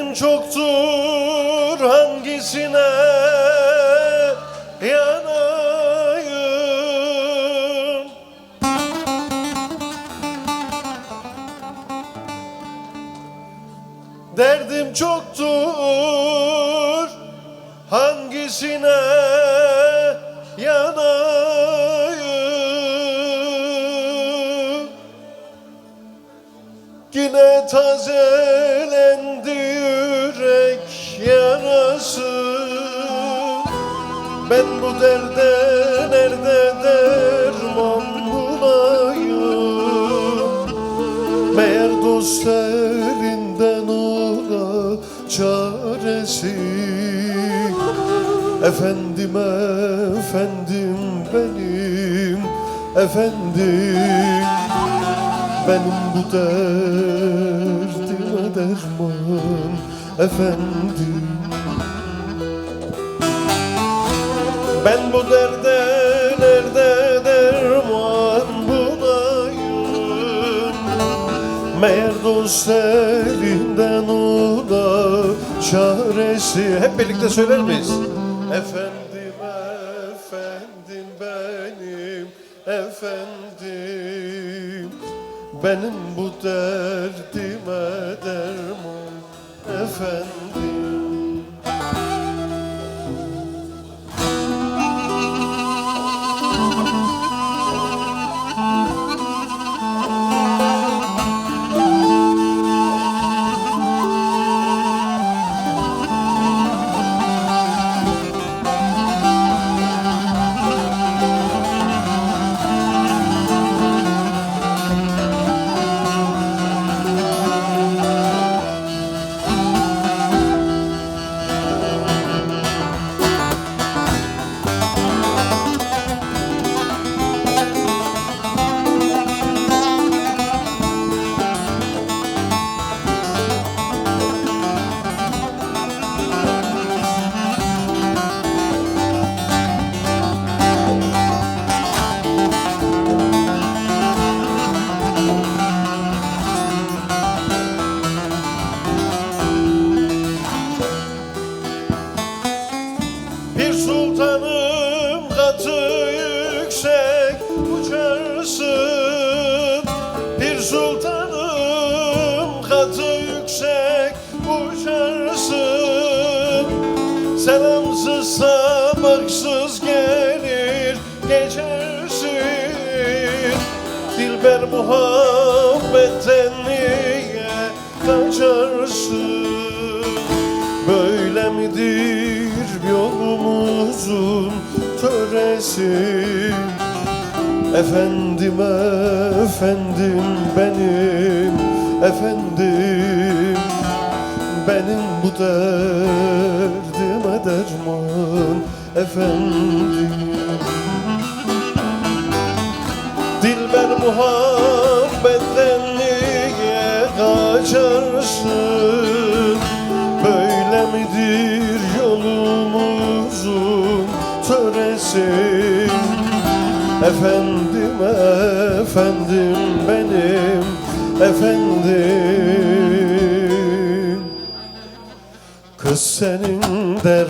Derdim çoktur, hangisine yanayım? Derdim çoktur, hangisine yanayım? Yine tazelendi yürek yarası. Ben bu derde nerede derman bulayım? Meğer dost elinden ola çaresi. Efendim, efendim benim efendim, benim bu derdime derman efendim. Ben bu derde nerede derman bulayım? Meğer dost elinden ola çaresi. Hep birlikte söyler miyiz? Efendim, efendim benim efendim, benim bu derdime derman efendim. Bir sultanım katı yüksek uçarsın. Bir sultanım katı yüksek uçarsın. Selamsız sabahsız gelir geçersin. Dilber muhabbetten niye kaçarsın? Böyle midir yolumuzun töresi? Efendim, efendim benim efendim, benim bu derdime derman efendim. Dilber muhabbetten niye kaçarsın? Böyle midir yolumuzun töresi? Efendim, efendim benim efendim, kız senin der